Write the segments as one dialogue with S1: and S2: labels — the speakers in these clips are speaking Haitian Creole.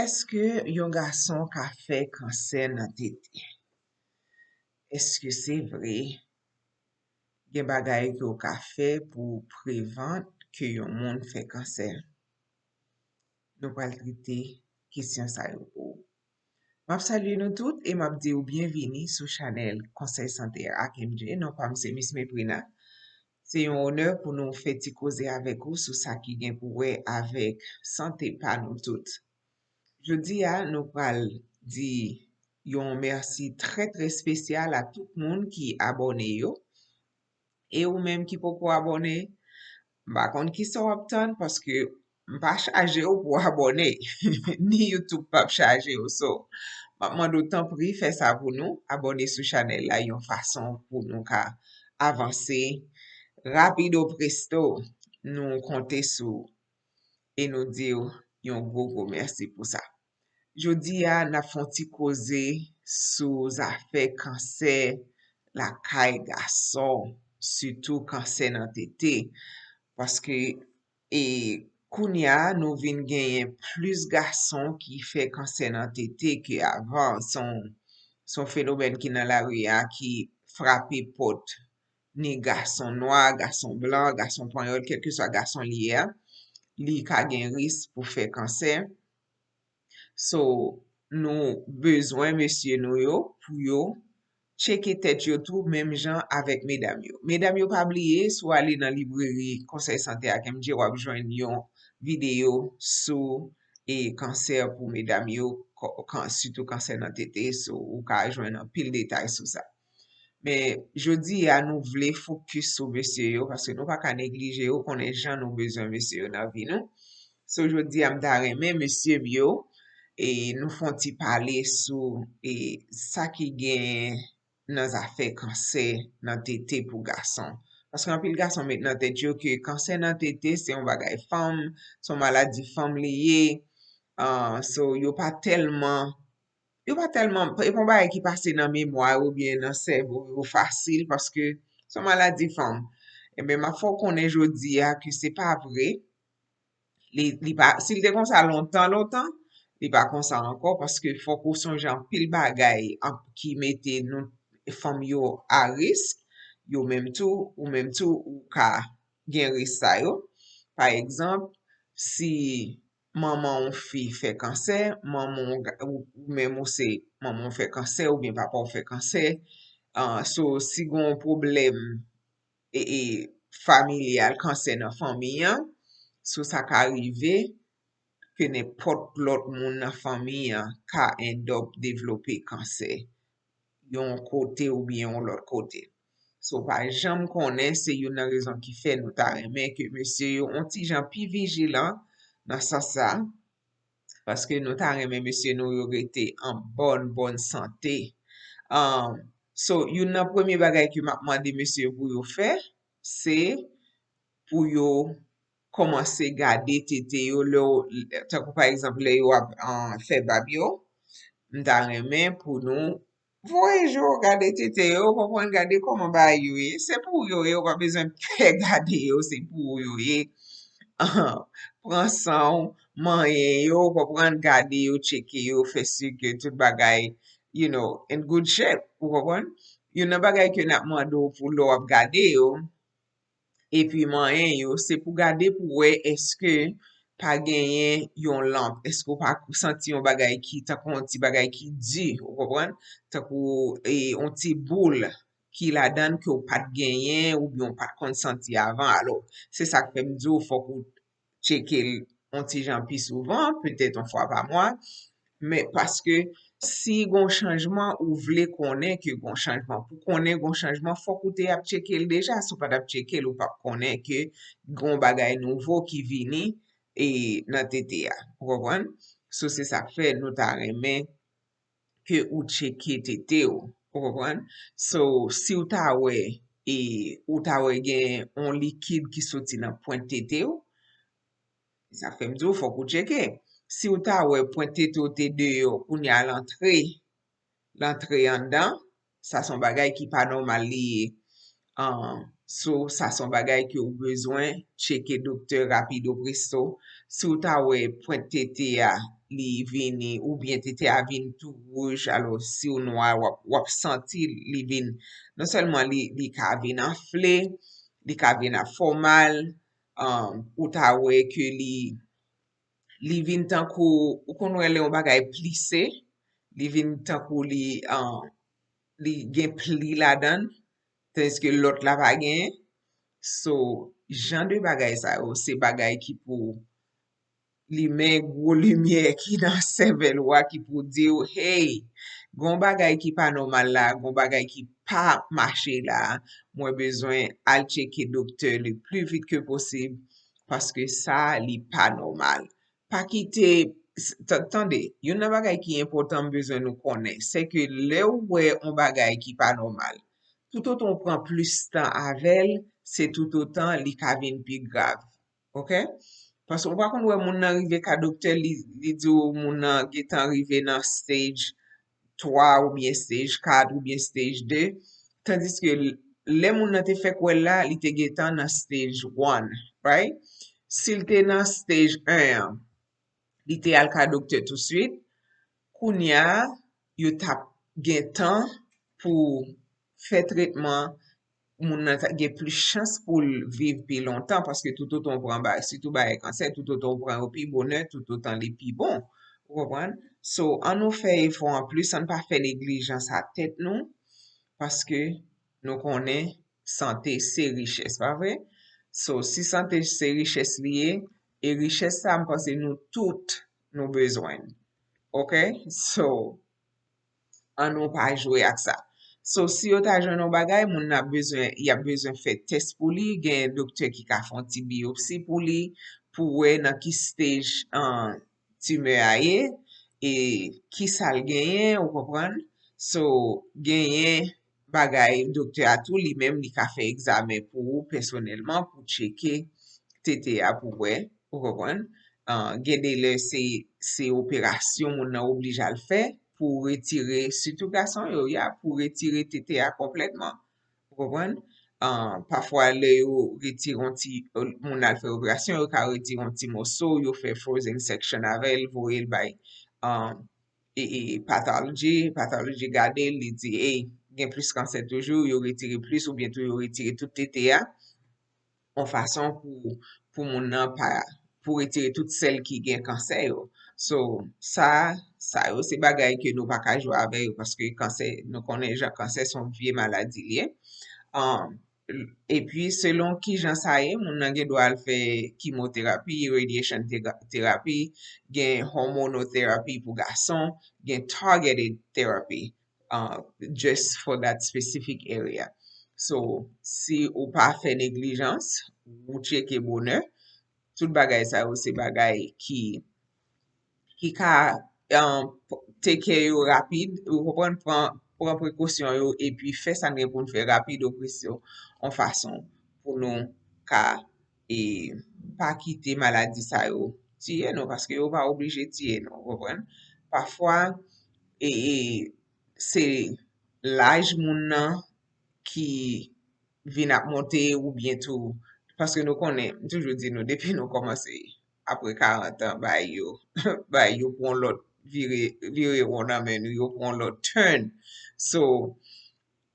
S1: Eske yon gason ka fe kanser nan tete? Eske se vre gen bagay ki yo ka fe pou prevent ke yon moun fe kanser? Nou pral trite kisyon sa yo pou. Map salye nou tout e map di ou bienvini sou chanel Conseil Santé ak MJ. Non pa mse Miss Meprina. Se yon honneur pou nou feti koze avek ou sou sa ki gen pou we avek santé pa nou tout. Jodi nou pral di yon merci très spécial à tout moun ki abone yo. Et ou même ki poko abone, mba kon ki sa wap tan paske mpa chaje yo pou abone. Ni YouTube pa chaje yo so. Mman d'autant pri fè sa pou nou, abone sou chanel la yon fason pou nou ka avanse. Rapido presto, nou konte sou et nou di yon gros merci pou sa. Jodi na fonti koze sou zafè kanser la kay gason, surtout kanser nan tete. Paske kounya nou vin genyen plus gason ki fè kanser nan tete ke avan. Son fenomen ki nan la ria ki frape pot ni gason noa, gason blan, gason panyol, kelke sa gason liye, li ka gen ris pou fè kanser. So, nou bezwen mesye nou yo pou yo cheke tet yo tou menm jan avek medam yo. Medam yo pa bliye sou ale nan libreri Conseil Santé ak MJ wap jwen yon video sou kanser pou medam yo, surtout kanser nan tete, so ou ka jwen an pil detay sou sa. Men jodi nou vle fokus sou mesye yo paske nou pa ka neglije yo konen jan nou bezwen mesye yo nan vi nou. So jodi mda remen mesye yo. Nou fonti pale sou sa ki gen nan zafè kanser nan tete pou gason. Paske anpil gason met nan tete yo ke kanser nan tete se yon bagay fam, son maladi fam liye. So yo pa telman, yon bagay ki pase nan memwa ou bien nan servo ou fasil paske son maladi fam. Ebe ma fò konen jodi ke se pa vre. Sil de kon sa lontan, li pa kon sa ankon, paske fò kou son jan pil bagay ki mette nou fòm yo a risk, yo menm tou ou ka gen risk sa yo. Par exemple, si maman ou fi fè kanser, ou menm ou se maman ou fè kanser ou bien papa ou fè kanser, so si gon problem familial kanser nan famiyan, so sa ka arrive, ke nepot lot moun nan famiyan ka endop devlope kanser. Yon kote ou bien yon lot kote. So pa jam konen se yon nan rezon ki fe nou ta remen ke mesye yo onti jan pi vijilan nan sa sa. Paske nou ta remen mesye nou yo rete en bon sante. So yon nan premi bagay ki mapman de mesye yo pou yo fe, se pou yo komanse gade tete yo, takou par exemple le yo fe bab yo, mta remen pou nou voye jo gade tete yo, pou pon gade koman ba yo ye, se pou yo ye, ou pa bezon pe gade yo, se pou yo ye, pran san, manye yo, pou pran gade yo, cheke yo, fesi ke tout bagay, in good shape, pou pon, yon nan bagay ke nak mando pou lo ap gade yo, e pi manye yo, se pou gade pou we eske pa genyen yon lamp, eske ou pa santi yon bagay ki, takou yon ti bagay ki di, ou kopwen, takou yon ti boule ki la dan ki ou pat genyen ou yon pat konsanti avan, alo, se sa kpem di ou fok ou cheke yon ti jan pi souvan, petet yon fwa pa mwa, me paske si gon chanjman ou vle konen ke gon chanjman, pou konen gon chanjman, fok ou te ap cheke l deja, sou pat ap cheke l ou pa konen ke gon bagay nouvo ki vini nan tete ya. Wapwan? So se sa fe nou ta remen ke ou cheke tete yo. Wapwan? So si ou ta we gen on likid ki soti nan point tete yo, sa fe mdou fok ou cheke. Si ou ta we point tete yo te de yo, ou ni a l'entre yon dan, sa son bagay ki pa normal liye. So sa son bagay ki ou bezwen cheke doktor rapido presto. Si ou ta we point tete ya li vini, ou bien TTA vini tout rouge, alors si ou noir, wap senti li vini, non seulement li ka vini enflé, li ka vini formal, ou ta we ke li vin tankou, ou kon wè le yon bagay plissé, li vin tankou li gen pli la dan, tenske lot la pa gen. So, jan de bagay sa yo, se bagay ki pou li men gwo lumiè ki nan sevel wak ki pou di yo, hey, gon bagay ki pa normal la, gon bagay ki pa mache la, mwen bezwen al cheke doktor le plu vit ke posib, paske sa li pa normal. Pa kite, tande, yon nan bagay ki important bezwen nou konen, se ke le ou we yon bagay ki pa normal, tout otan pran plus tan avel, se tout otan li ka vin pi grav. Ok? Pas ou wakon wè moun nan rive ka doktor li di ou moun nan getan rive nan stage 3 ou bien stage 4 ou bien stage 2, tandis ke le moun nan te fek wè la, li te getan nan stage 1, right? Sil te nan stage 1, li te al ka doktor tout suite, kounya, yo tap gen tan pou fe tretman, moun nan gen plus chans pou viv pi lontan, paske tout auton pran ba, si tout ba e kanser, tout auton pran ou pi bonheur, tout autan li pi bon. Ou kompran? So, an nou fe efon an plus, an pa fe neglijans a tet nou, paske nou konen sante se riches, pa vre? So, si sante se riches liye, e riches sa mpase nou tout nou bezwen. Ok? So, an nou pa jwe ak sa. So, si yo ta jwen nou bagay, moun na bezwen, y a bezwen fè test pou li, gen doktor ki ka fon ti biopsi pou li, pou we nan ki stage tume a ye, e ki sal genyen, ou kompran? So, genyen bagay, doktor a tou li menm li ka fè examen pou ou personelman, pou cheke TTA pou we, ou kompran? Gen de le se operasyon moun nan oblija l fè, pou retire, sütou gason yo, ya, pou retire TTA kompletman. Pou kompren? Pafwa le yo retiron ti, moun al fè operasyon, yo ka retiron ti moso, yo fè frozen section avel, vo el bay pathology gade, li di, gen plus kanser toujou, yo retire plus, ou bientou yo retire tout TTA, en fason pou moun nan pa, pou retire tout sel ki gen kanser yo. So, sa yo se bagay ke nou pa ka jwa ave yo, paske kanser, nou konen jan kanser son vie maladi liye. E pi, selon ki jan sa ye, moun nan gen do al fe chemotherapy, radiation therapy, gen hormonotherapy pou gason, gen targeted therapy, just for that specific area. So, si ou pa fe neglijans, ou cheke bonheur, tout bagay sa yo se bagay ki ka teke yo rapide, ou pran prekosyon yo, e pi fe san gen pou nou fe rapide opresyon, an fason pou nou ka pa kite maladi sa yo tiye nou, paske yo pa oblije tiye nou, kompren? Pafwa, se l'aj moun nan ki vin ap monte ou bientou, paske nou konen, toujou di nou, depi nou komanse apre 40 an, bay yo pon lot vire yon amen, yo pon lot turn. So,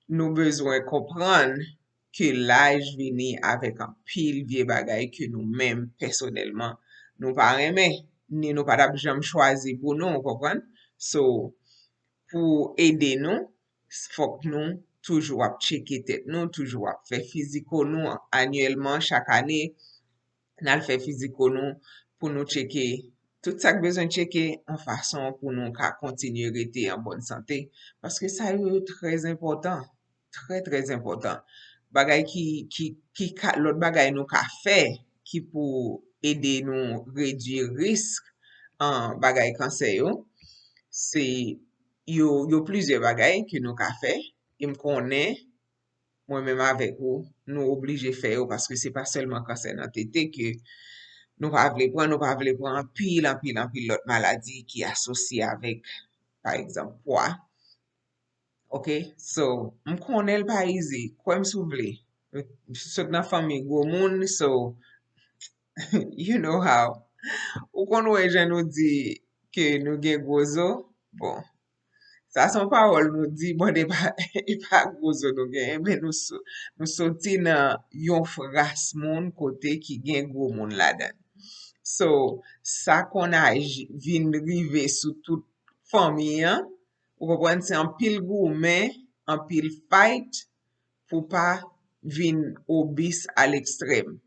S1: nou bezwen kompran ke l'aj vini avek an pil vie bagay ke nou men personelman nou pa reme, ni nou pa dap jam chwazi pou nou, kompran? So, pou ede nou, fok nou toujou ap cheke tet nou, toujou ap fe fiziko nou anyelman, chak ane, nan fe fiziko nou, pou nou cheke, tout sa k bezon cheke, an fason pou nou ka kontinye rete en bonne sante, paske sa yo trez important, trez important. Bagay lot bagay nou ka fe, ki pou ede nou reduye risk, bagay kanser yo, se yo plizye bagay ki nou ka fe, im konen, mwen menm avek ou, nou oblije fe yo, paske se pa selman kanser nan tete, ke nou pa vle pran pil lot maladi ki asosye avek, par exemple, poa. Ok? So, m konel pa izi, kwen m sou vle. Sot nan fami gwo moun, so, you know how. Ou kon wè jen nou di, que nous gen gozo, bon, ça son parole nous dit, bon, e pa gozo nous gen, mais nous soti nan yon fras moun kote ki gen gwo moun la den. So, sa kon a vin rive sou tout fami an, ou kompren se an pil goumen, an pil fight, pou pa vin obis al ekstrem.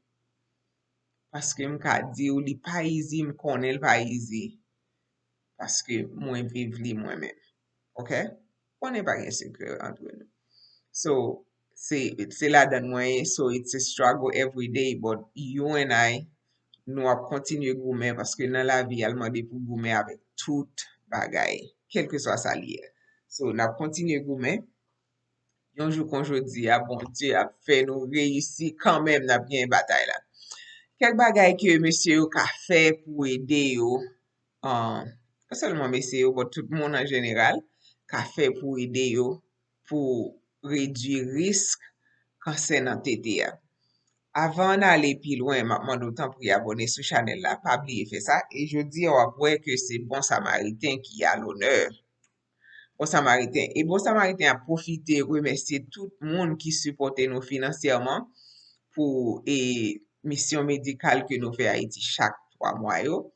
S1: Paske m ka di ou li pa izi, m konen l pa izi. Paske mwen viv li mwen men. Ok? Konen pa gen sekre entre nou. So, se la dan mwen, so it's a struggle every day, but you and I, nou ap kontinye goumen, paske nan la vi alman de pou goumen avek tout bagay, kelke so sa liye. So, nan ap kontinye goumen, yon jou kon jodi, bon Dieu ap fe nou reyusi, kanmem nan ap gen batay la. Kek bagay ke mesye yo ka fe pou ede yo, pas seulement mesye yo, but tout moun an general, ka fe pou ede yo, pou redwi risk kanser nan tete ya. Avan nan ale pi lwen, mapman doutan pou y abone sou chanel la, pa bliye fe sa, e jodi yo apwe ke se Bon Samaritain ki a l'honneur. Bon Samaritain. E Bon Samaritain a profite remesye tout moun ki supporte nou financièrement pou mission médicale que nous fait Haïti chaque 3 mois yo.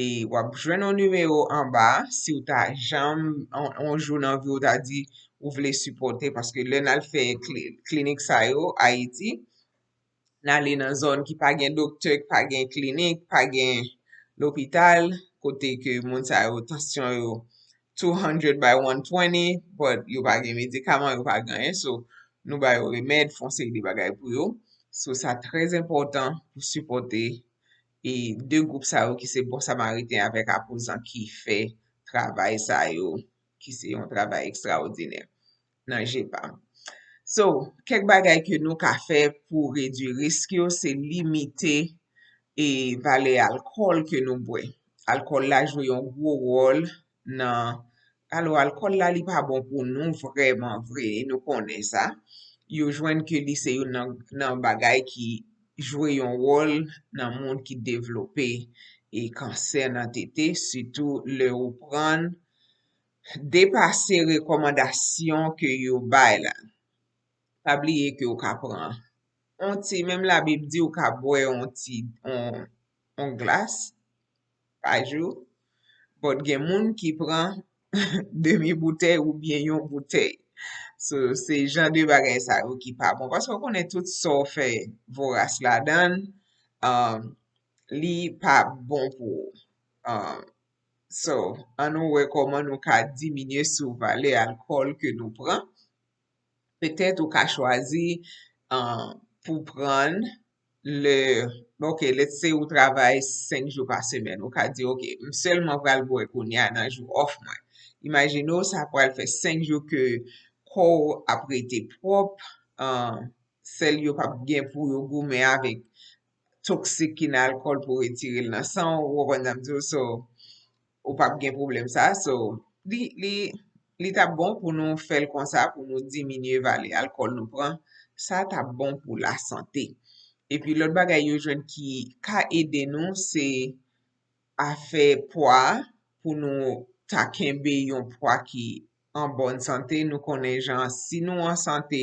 S1: Et wap jwen un numéro en bas si ou ta jam on jou nan vi ou ta di ou vle supporter parce que le nan fait clinique sa yo Haïti nan li nan zone ki pa gen doktor, pa gen klinik, pa gen l'hôpital, kote ke moun sa yo tension yo 200/120, but yo pa gen medikaman, yo pa gen, so nou ba yo remèd, fonse di bagay pou yo. So sa trez important pou supporter et deux groupe sa yo ki se Bon Samaritain avek apozan ki fe travay sa yo, ki se yon travay ekstraordinaire nan JEPAM. So, kek bagay ke nou ka fe pou redu risk yo, se limite e vale alkol ke nou bwe. Alkol la jwe yon gwo rol nan, alo alkol la li pa bon pou nou vreman vre, nou konen sa. Yo jwen ke li se yon nan bagay ki jwe yon rol nan moun ki devlope e kanser nan tete, sitou le ou pran depase rekomandasyon ke yo bay la. Pabliye ke ou ka pran. Même la Bible di ou ka boye on glas pa jou, but gen moun ki pran demi bouteille ou bien yon bouteille. So, se jan de bagay sa ou ki pa bon. Paske konen tout so fe voras la dan, li pa bon pou. So, an nou rekoman nou ka diminye sou vale alkol ke nou pran. Petet ou ka chwazi pou pran ok, let's say ou travay 5 jou par semen. Ou ka di, ok, selman pral boye konya nan jou off man. Imagino sa pral fe 5 jou ke kou apre te prop, sel yo pa gen pou yo goumen avek toksik ki nan alkol pou retire nan san, ou wapandam diyo, so, ou pa gen problem sa, so, li ta bon pou nou fel kon sa, pou nou diminye vale alkol nou pran, sa ta bon pou la sante. E pi lot bagay yo jwen ki ka ede nou, se a fe poa, pou nou ta kenbe yon poa ki en bonne sante, nou konen jan, si nou an sante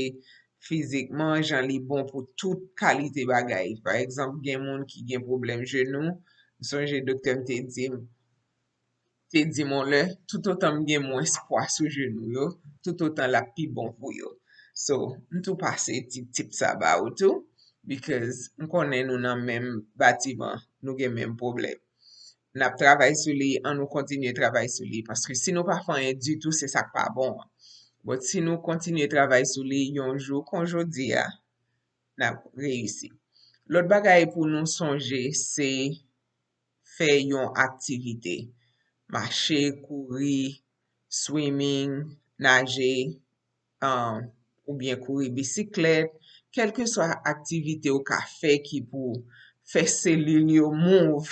S1: fizikman, jan li bon pou tout kalite bagay. Par exemple, gen moun ki gen problem genou, sonje doktor te di mon le, tout otan gen moun espoa sou genou yo, tout otan la pi bon pou yo. So, ntou pase tip sa ba ou tou, because m konen nou nan menm batiman, nou gen menm problem. Nap travay sou li, an nou kontinye travay sou li, paske si nou pa fanyen du tout, se sak pa bon. But si nou kontinye travay sou li, yon jou konjodi ya, nap reyusi. Lot bagay pou nou sonje, se fe yon aktivite. Mache, kouri, swimming, nage, ou bien kouri bisiklet, kelke so aktivite ou ka fe ki pou fe selul yo move.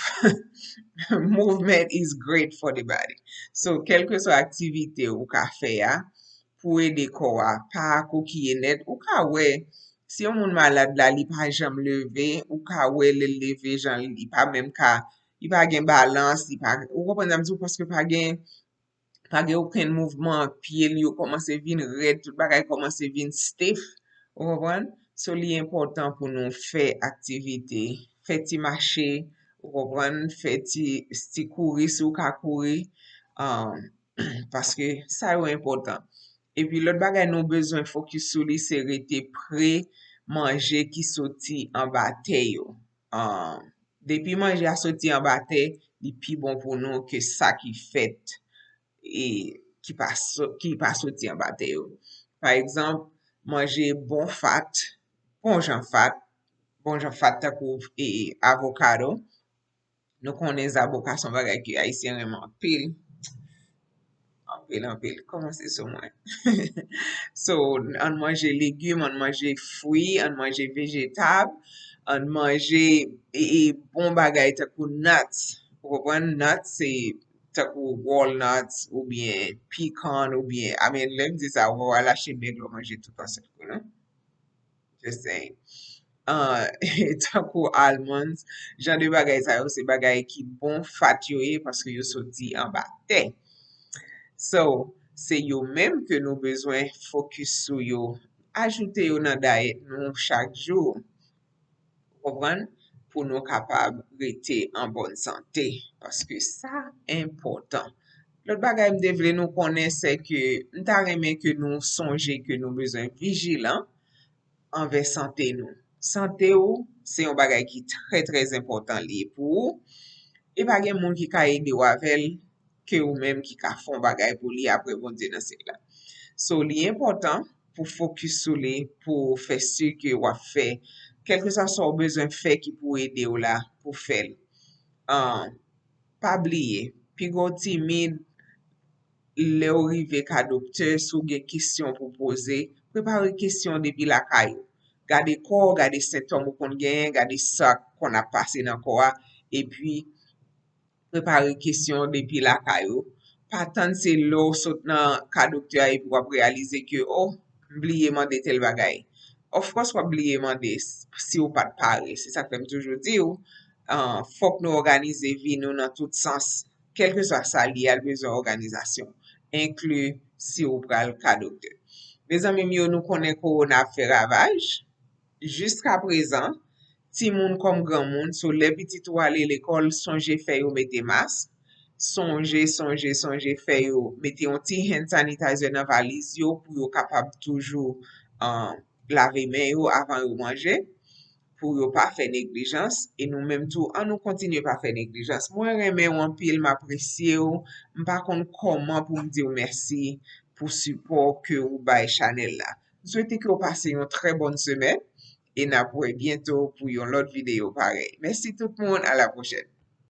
S1: Movement is great for the body. So, kelke so aktivite ou ka fe ya, pou ede kowa, pa kou ki net, ou ka we, si yon moun malade la li pa jam leve, ou ka we le leve jan li pa menm ka li pa gen balans, ou kompren am di ou paske pa gen aucun mouvment, pied li yo komanse vin red, tout bagay komanse vin stiff, ou kompren? So li important pou nou fè aktivite, fè ti mache, ou kompren, fè ti kouri sou ka kouri, paske sa yo important. E pi lot bagay nou bezwen fokus sou li se rete pre manje ki soti an bate yo. Depi manje a soti an bate, li pi bon pou nou ke sa ki fet e ki pa soti an bate yo. Par exemple, manje bon fat, bon jan fat takou avokado. Nou konen avoka son bagay ki Haitien reman pil. Anpil, koman se sou mwen? So, an manje legume, an manje fwi, an manje vegetab, an manje bon bagay takou nuts. Wapwen nuts se takou walnuts ou bien pecan ou bien, amen lem di sa wala chimik lo manje tout an se kou, non? Just saying. Takou almonds, jan de bagay sa yo se bagay ki bon fat yo paske yo soti an bate. So, se yo menm ke nou bezwen fokus sou yo, ajoute yo nan diet nou chak jou, kompran, pou nou kapab rete en bonne sante, paske sa important. Lot bagay mde vle nou konen se ke, nta remen ke nou sonje ke nou bezwen vigilan anve sante nou. Sante ou, se yon bagay ki tre important li pou ou, e bagay moun ki ka ede wavel, ke ou menm ki ka fon bagay pou li apre bon di nan se la. So li important pou fokus sou li pou fè su ke wap fè kelke sa so bezon fè ki pou ede ou la pou fèl. Pa bliye, pi go timid le ou rive ka dokte sou gen kisyon pou pose, prepare kisyon depi la kayo. Gade ko, gade setom ou kon gen, gade sak kon ap pase nan kwa, e pi prepare kisyon depi la kayo. Patan se lo sot nan ka doktor ay pou wap realize ke, bliye mande tel bagay. Of course wap bliye mande si ou pat pare. Se sa kem toujou di ou, fok nou organize vi nou nan tout sens. Kelke sa li al bezon organizasyon. Inklu si ou pral ka doktor. Bezan mèm yo nou konen korona fe ravaj. Juska prezan, ti moun kom gran moun, so le pitit ou ale l'ekol, sonje fè yo mette mask, sonje fè yo mette yon ti hand sanitizer nan valiz yo pou yo kapab toujou lave men yo avan yo manje, pou yo pa fè neglijans, e nou menm tou an nou kontinye pa fè neglijans. Mwen remen wan pil m'apresye yo, mpa kon koman pou mdi yo mersi pou support ke ou bay Chanel la. Souwete ki yo pase yon tre bonne semen, et n'a pour bientôt pour une autre vidéo pareil. Merci tout le monde, à la prochaine.